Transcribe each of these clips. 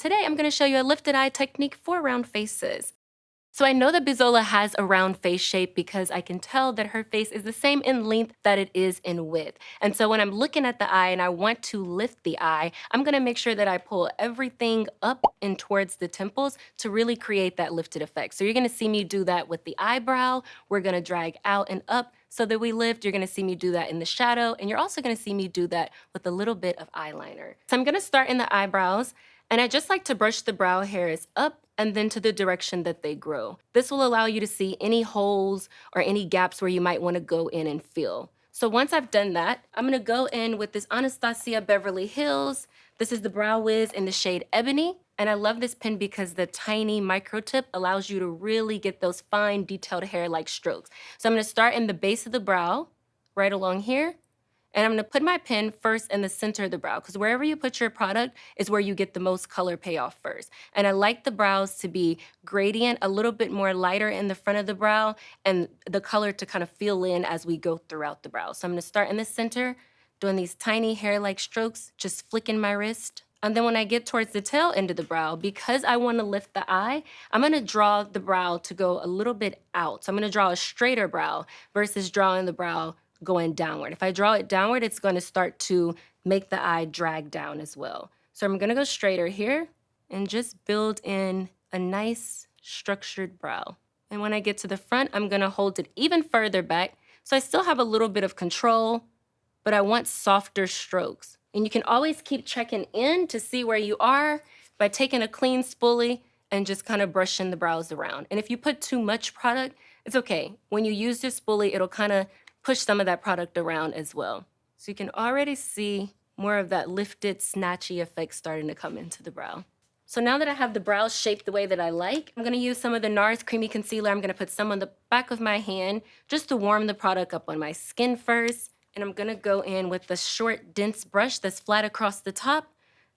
today I'm going to show you a lifted eye technique for round faces. So I know that Bisola has a round face shape because I can tell that her face is the same in length that it is in width. And so when I'm looking at the eye and I want to lift the eye, I'm gonna make sure that I pull everything up and towards the temples to really create that lifted effect. So you're gonna see me do that with the eyebrow. We're gonna drag out and up so that we lift. You're gonna see me do that in the shadow, and you're also gonna see me do that with a little bit of eyeliner. So I'm gonna start in the eyebrows. And I just like to brush the brow hairs up and then to the direction that they grow. This will allow you to see any holes or any gaps where you might want to go in and fill. So once I've done that, I'm going to go in with this Anastasia Beverly Hills. This is the Brow Wiz in the shade Ebony. And I love this pen because the tiny micro tip allows you to really get those fine detailed hair-like strokes. So I'm going to start in the base of the brow, right along here. And I'm gonna put my pen first in the center of the brow, because wherever you put your product is where you get the most color payoff first. And I like the brows to be gradient, a little bit more lighter in the front of the brow, and the color to kind of fill in as we go throughout the brow. So I'm gonna start in the center, doing these tiny hair-like strokes, just flicking my wrist. And then when I get towards the tail end of the brow, because I wanna lift the eye, I'm gonna draw the brow to go a little bit out. So I'm gonna draw a straighter brow versus drawing the brow going downward. If I draw it downward, it's going to start to make the eye drag down as well. So I'm going to go straighter here and just build in a nice structured brow. And when I get to the front, I'm going to hold it even further back. So I still have a little bit of control, but I want softer strokes. And you can always keep checking in to see where you are by taking a clean spoolie and just kind of brushing the brows around. And if you put too much product, it's okay. When you use your spoolie, it'll kind of push some of that product around as well. So you can already see more of that lifted, snatchy effect starting to come into the brow. So now that I have the brows shaped the way that I like, I'm gonna use some of the NARS Creamy Concealer. I'm gonna put some on the back of my hand just to warm the product up on my skin first. And I'm gonna go in with the short, dense brush that's flat across the top.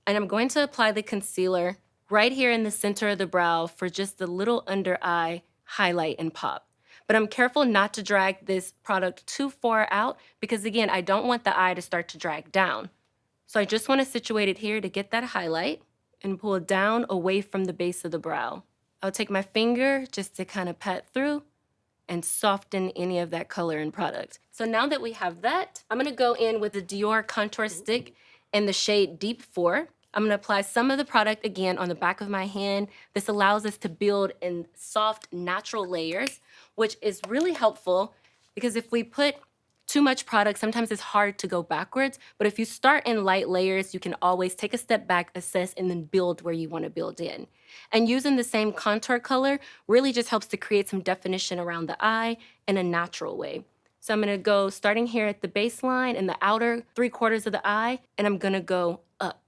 And I'm going to apply the concealer right here in the center of the brow for just a little under eye highlight and pop. But I'm careful not to drag this product too far out because, again, I don't want the eye to start to drag down. So I just want to situate it here to get that highlight and pull it down away from the base of the brow. I'll take my finger just to kind of pat through and soften any of that color and product. So now that we have that, I'm going to go in with the Dior Contour Stick in the shade Deep 4. I'm going to apply some of the product again on the back of my hand. This allows us to build in soft, natural layers, which is really helpful because if we put too much product, sometimes it's hard to go backwards. But if you start in light layers, you can always take a step back, assess, and then build where you want to build in. And using the same contour color really just helps to create some definition around the eye in a natural way. So I'm going to go starting here at the baseline in the outer 3/4 of the eye, and I'm going to go up.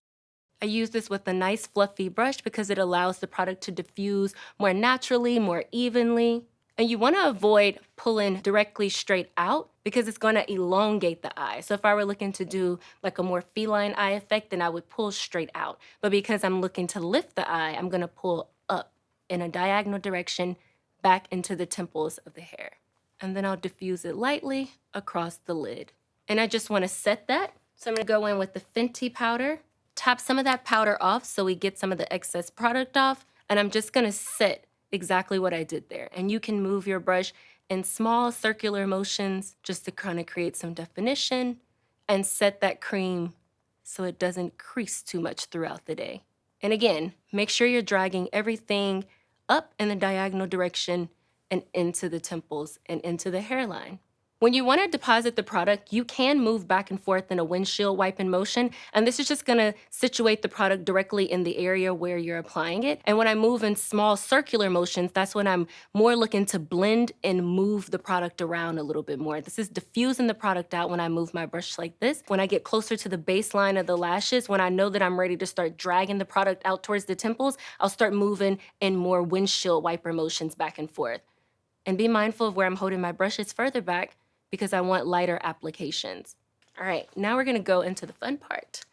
I use this with a nice fluffy brush because it allows the product to diffuse more naturally, more evenly. And you want to avoid pulling directly straight out because it's going to elongate the eye. So if I were looking to do like a more feline eye effect, then I would pull straight out. But because I'm looking to lift the eye, I'm going to pull up in a diagonal direction back into the temples of the hair. And then I'll diffuse it lightly across the lid. And I just want to set that. So I'm going to go in with the Fenty powder. Tap some of that powder off so we get some of the excess product off. And I'm just gonna set exactly what I did there. And you can move your brush in small circular motions just to kind of create some definition and set that cream so it doesn't crease too much throughout the day. And again, make sure you're dragging everything up in the diagonal direction and into the temples and into the hairline. When you want to deposit the product, you can move back and forth in a windshield wipe in motion, and this is just going to situate the product directly in the area where you're applying it. And when I move in small circular motions, that's when I'm more looking to blend and move the product around a little bit more. This is diffusing the product out when I move my brush like this. When I get closer to the baseline of the lashes, when I know that I'm ready to start dragging the product out towards the temples, I'll start moving in more windshield wiper motions back and forth. And be mindful of where I'm holding my brushes further back because I want lighter applications. All right, now we're gonna go into the fun part.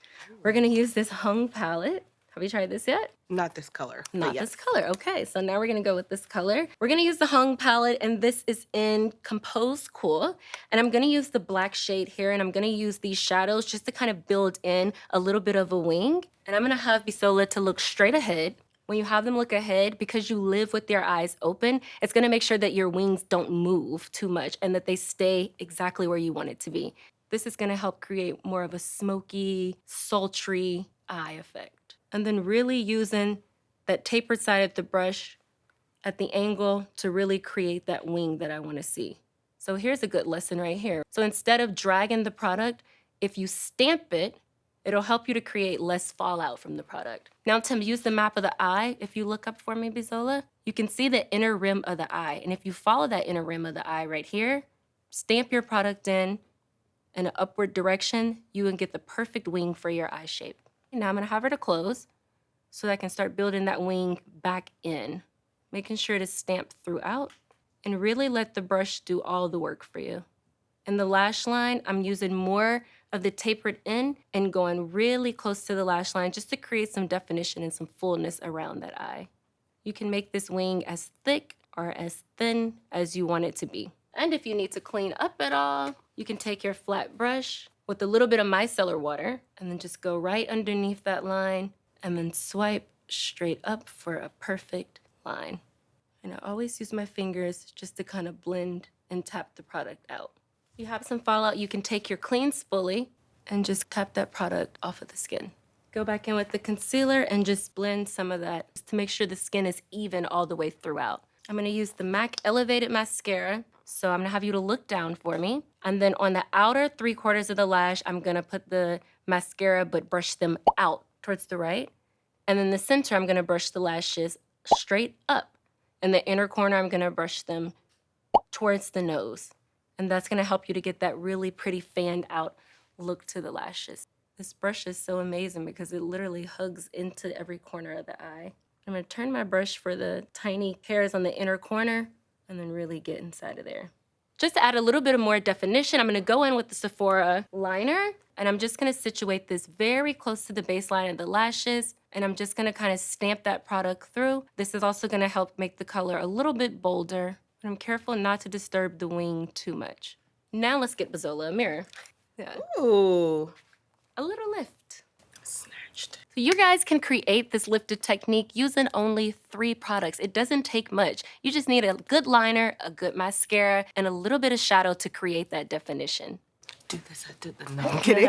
We're gonna use this hung palette. Have you tried this yet? Not this color. Not this color. Okay, so now we're gonna go with this color. We're gonna use the Hung palette, and this is in Compose Cool. And I'm gonna use the black shade here, and I'm gonna use these shadows just to kind of build in a little bit of a wing. And I'm gonna have Bisola to look straight ahead. When you have them look ahead, because you live with your eyes open, it's gonna make sure that your wings don't move too much and that they stay exactly where you want it to be. This is gonna help create more of a smoky, sultry eye effect. And then really using that tapered side of the brush at the angle to really create that wing that I wanna see. So here's a good lesson right here. So instead of dragging the product, if you stamp it, it'll help you to create less fallout from the product. Now to use the map of the eye, if you look up for me, Bisola, you can see the inner rim of the eye. And if you follow that inner rim of the eye right here, stamp your product in an upward direction, you can get the perfect wing for your eye shape. Now I'm gonna have her to close so that I can start building that wing back in, making sure to stamp throughout and really let the brush do all the work for you. In the lash line, I'm using more of the tapered in and going really close to the lash line just to create some definition and some fullness around that eye. You can make this wing as thick or as thin as you want it to be. And if you need to clean up at all, you can take your flat brush with a little bit of micellar water and then just go right underneath that line and then swipe straight up for a perfect line. And I always use my fingers just to kind of blend and tap the product out. If you have some fallout, you can take your clean spoolie and just tap that product off of the skin. Go back in with the concealer and just blend some of that just to make sure the skin is even all the way throughout. I'm gonna use the MAC Elevated Mascara. So I'm gonna have you to look down for me. And then on the outer 3/4 of the lash, I'm gonna put the mascara but brush them out towards the right. And then the center, I'm gonna brush the lashes straight up. In the inner corner, I'm gonna brush them towards the nose. And that's gonna help you to get that really pretty fanned out look to the lashes. This brush is so amazing because it literally hugs into every corner of the eye. I'm gonna turn my brush for the tiny hairs on the inner corner and then really get inside of there. Just to add a little bit of more definition, I'm gonna go in with the Sephora liner, and I'm just gonna situate this very close to the baseline of the lashes, and I'm just gonna kind of stamp that product through. This is also gonna help make the color a little bit bolder, but I'm careful not to disturb the wing too much. Now let's get Bisola a mirror. Yeah. Ooh. A little lift. Snatched. So you guys can create this lifted technique using only 3 products. It doesn't take much. You just need a good liner, a good mascara, and a little bit of shadow to create that definition. Do this, I did that. No, I'm kidding.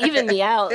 Even me out.